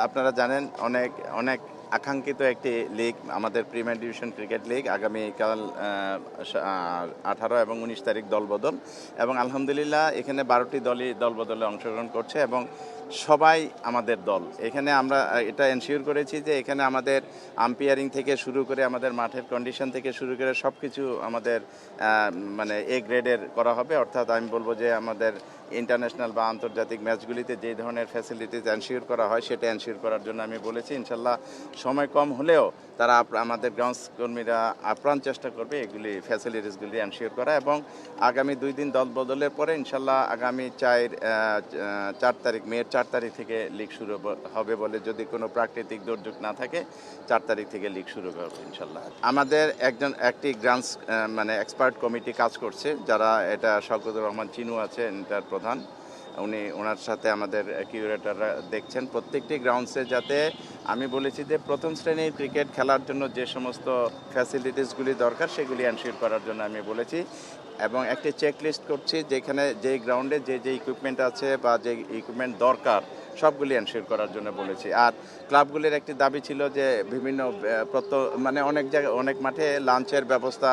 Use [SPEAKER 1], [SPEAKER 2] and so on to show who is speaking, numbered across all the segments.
[SPEAKER 1] আপনারা জানেন অনেক অনেক আকাঙ্ক্ষিত একটি লিগ আমাদের প্রিমিয়ার ডিভিশন ক্রিকেট লিগ আগামীকাল 18 এবং 19 তারিখ দলবদল এবং আলহামদুলিল্লাহ এখানে 12টি দলই দলবদলে অংশগ্রহণ করছে এবং সবাই আমাদের দল। এখানে আমরা এটা এনশিওর করেছি যে এখানে আমাদের আম্পায়ারিং থেকে শুরু করে আমাদের মাঠের কন্ডিশন থেকে শুরু করে সব কিছু আমাদের মানে এ গ্রেডের করা হবে, অর্থাৎ আমি বলবো যে আমাদের ইন্টারন্যাশনাল বা আন্তর্জাতিক ম্যাচগুলিতে যে ধরনের ফ্যাসিলিটিস এনশিওর করা হয় সেটা এনশিওর করার জন্য আমি বলেছি। ইনশাল্লাহ সময় কম হলেও তারা আমাদের গ্রাউন্ডস কর্মীরা আপ্রাণ চেষ্টা করবে এগুলি ফ্যাসিলিটিসগুলি এনশিওর করা এবং আগামী 2 দিন দল বদলের পরে ইনশাল্লাহ আগামী 4 তারিখ মেয়ের 4 তারিখ থেকে লিগ শুরু হবে বলে, যদি কোনো প্রাকৃতিক দুর্যোগ না থাকে 4 তারিখ থেকে লিগ শুরু হবে ইনশাল্লাহ। আমাদের একটি গ্রান্টস মানে এক্সপার্ট কমিটি কাজ করছে, যারা এটা শওকতুর রহমান চিনু আছে এটার প্রধান, ওনার সাথে আমাদের কিউরেটররা দেখছেন প্রত্যেকটি গ্রাউন্ডসে, যাতে আমি বলেছি যে প্রথম শ্রেণীর ক্রিকেট খেলার জন্য যে সমস্ত ফ্যাসিলিটিসগুলি দরকার সেগুলি এনশিওর করার জন্য আমি বলেছি এবং একটি চেক লিস্ট করছি যেখানে যেই গ্রাউন্ডে যে ইকুইপমেন্ট আছে বা যে ইকুইপমেন্ট দরকার সবগুলি এনশিওর করার জন্য বলেছি। আর ক্লাবগুলির একটি দাবি ছিল যে বিভিন্ন মানে অনেক জায়গায় অনেক মাঠে লাঞ্চের ব্যবস্থা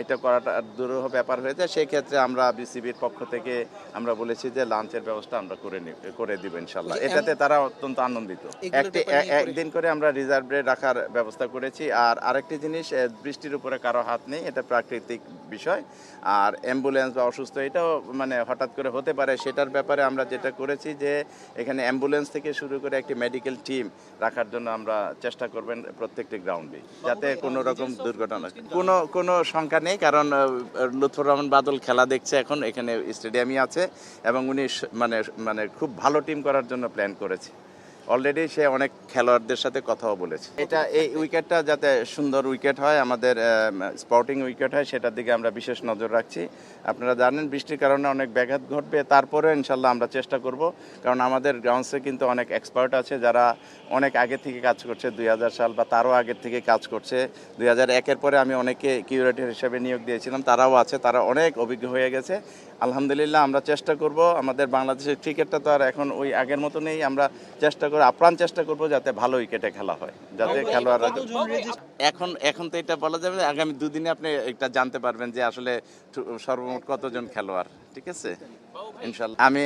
[SPEAKER 1] এটা করাটা দুরূহ ব্যাপার হয়ে যায়, সেই ক্ষেত্রে আমরা বিসিবির পক্ষ থেকে আমরা বলেছি যে লাঞ্চের ব্যবস্থা আমরা করে দিব ইনশাল্লাহ। এটাতে তারা অত্যন্ত আনন্দিত। একদিন করে আমরা রিজার্ভে রাখার ব্যবস্থা করেছি। আর আরেকটি জিনিস, বৃষ্টির উপরে কারো হাত নেই, এটা প্রাকৃতিক বিষয়। আর অ্যাম্বুলেন্স বা অসুস্থ এটাও মানে হঠাৎ করে হতে পারে, সেটার ব্যাপারে আমরা যেটা করেছি যে এখানে অ্যাম্বুলেন্স থেকে শুরু করে একটি মেডিকেল টিম রাখার জন্য আমরা চেষ্টা করবেন প্রত্যেকটি গ্রাউন্ডে, যাতে কোনো রকম দুর্ঘটনা কোনো সংখ্যা নেই, কারণ লুৎফর রহমান বাদল খেলা দেখছে এখন, এখানে স্টেডিয়ামই আছে এবং উনি মানে খুব ভালো টিম করার জন্য প্ল্যান করেছে। অলরেডি সে অনেক খেলোয়াড়দের সাথে কথাও বলেছে। এই উইকেটটা যাতে সুন্দর উইকেট হয়, আমাদের স্পোর্টিং উইকেট হয়, সেটার দিকে আমরা বিশেষ নজর রাখছি। আপনারা জানেন বৃষ্টির কারণে অনেক ব্যাঘাত ঘটবে, তারপরে ইনশাল্লাহ আমরা চেষ্টা করব, কারণ আমাদের গ্রাউন্ডসে কিন্তু অনেক এক্সপার্ট আছে যারা অনেক আগে থেকে কাজ করছে, 2000 সাল বা তারও আগের থেকে কাজ করছে। 2001-এর পরে আমি অনেকে কিউরেটর হিসেবে নিয়োগ দিয়েছিলাম, তারাও আছে, তারা অনেক অভিজ্ঞ হয়ে গেছে। আলহামদুলিল্লাহ আমরা চেষ্টা করব, আমাদের বাংলাদেশের ক্রিকেটটা তো আর এখন ওই আগের মতো নেই, আমরা চেষ্টা করব, আপ্রাণ চেষ্টা করব যাতে ভালো উইকেটে খেলা হয়, যাতে খেলোয়াড়রা এখন তো এটা বলা যাবে, আগামী 2 দিনে আপনি এটা জানতে পারবেন যে আসলে সর্বমোট কতজন খেলোয়াড়। ঠিক আছে, ইনশাল্লাহ। আমি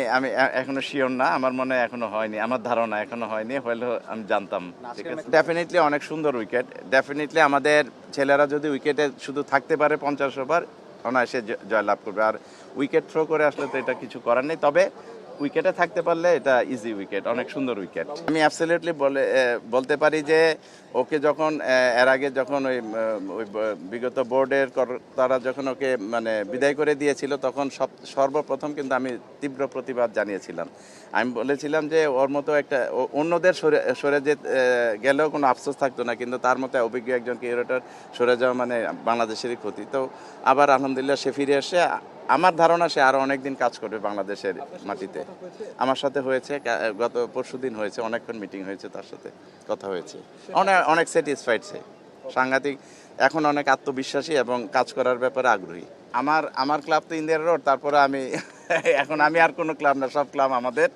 [SPEAKER 1] এখনো শিওর না, আমার মনে হয় এখনো হয়নি, আমার ধারণা এখনো হয়নি, হলে আমি জানতাম। ঠিক আছে, ডেফিনেটলি অনেক সুন্দর উইকেট। ডেফিনেটলি আমাদের ছেলেরা যদি উইকেটে শুধু থাকতে পারে 50 ওভার অনায়াসে জয়লাভ করবে। আর উইকেট থ্রো করে আসলে তো এটা কিছু করার নেই, তবে উইকেটে থাকতে পারলে এটা ইজি উইকেট, অনেক সুন্দর উইকেট। আমি অ্যাবসলিউটলি বলতে পারি যে ওকে যখন এর আগে যখন ওই বিগত বোর্ডের তারা যখন ওকে মানে বিদায় করে দিয়েছিল, তখন সর্বপ্রথম কিন্তু আমি তীব্র প্রতিবাদ জানিয়েছিলাম। আমি বলেছিলাম যে ওর মতো একটা অন্যদের সরে গেলেও কোনো আফসোস থাকতো না, কিন্তু তার মতো অভিজ্ঞ একজন কিউরেটর সরে যাওয়া মানে বাংলাদেশেরই ক্ষতি। তো আবার আলহামদুলিল্লাহ সে ফিরে এসে, আমার ধারণা সে আরো অনেকদিন কাজ করবে বাংলাদেশের মাটিতে। আমার সাথে হয়েছে, গত পরশুদিন হয়েছে, অনেকক্ষণ মিটিং হয়েছে, তার সাথে কথা হয়েছে, অনেক স্যাটিসফাইড সে, সাংঘাতিক, এখন অনেক আত্মবিশ্বাসী এবং কাজ করার ব্যাপারে আগ্রহী। আমার ক্লাব তো ইন্ডিয়ার রোড, তারপরে আমি আর কোনো ক্লাব না, সব ক্লাব আমাদের।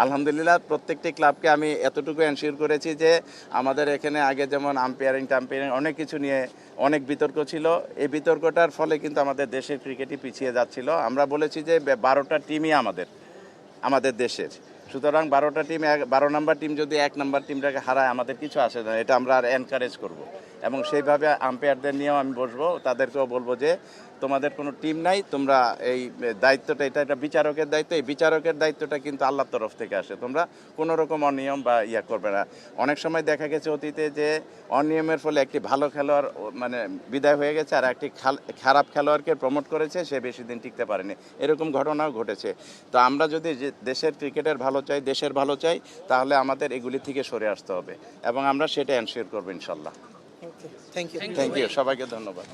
[SPEAKER 1] আলহামদুলিল্লাহ প্রত্যেকটি ক্লাবকে আমি এতটুকু এনশিওর করেছি যে আমাদের এখানে আগে যেমন আম্পায়ারিং অনেক কিছু নিয়ে অনেক বিতর্ক ছিল, এই বিতর্কটার ফলে কিন্তু আমাদের দেশের ক্রিকেটই পিছিয়ে যাচ্ছিল। আমরা বলেছি যে 12টা টিমই আমাদের দেশের, সুতরাং 12টা টিম, 12 নম্বর টিম যদি 1 নম্বর টিমটাকে হারায় আমাদের কিছু আসে না, এটা আমরা আর এনকারেজ করব। এবং সেইভাবে আম্পায়ারদের নিয়েও আমি বসবো, তাদেরকেও বলবো যে তোমাদের কোনো টিম নাই, তোমরা এই দায়িত্বটা, এটা বিচারকের দায়িত্ব, এই বিচারকের দায়িত্বটা কিন্তু আল্লাহর তরফ থেকে আসে, তোমরা কোনো রকম অনিয়ম বা করবে না। অনেক সময় দেখা গেছে অতীতে যে অনিয়মের ফলে একটি ভালো খেলোয়াড় মানে বিদায় হয়ে গেছে, আর একটি খারাপ খেলোয়াড়কে প্রমোট করেছে, সে বেশি দিন টিকতে পারেনি, এরকম ঘটনাও ঘটেছে। তো আমরা যদি দেশের ক্রিকেটের ভালো চাই, দেশের ভালো চাই, তাহলে আমাদের এগুলি থেকে সরে আসতে হবে এবং আমরা সেটা এনশিওর করবো ইনশাল্লাহ। থ্যাংক ইউ, সবাইকে ধন্যবাদ।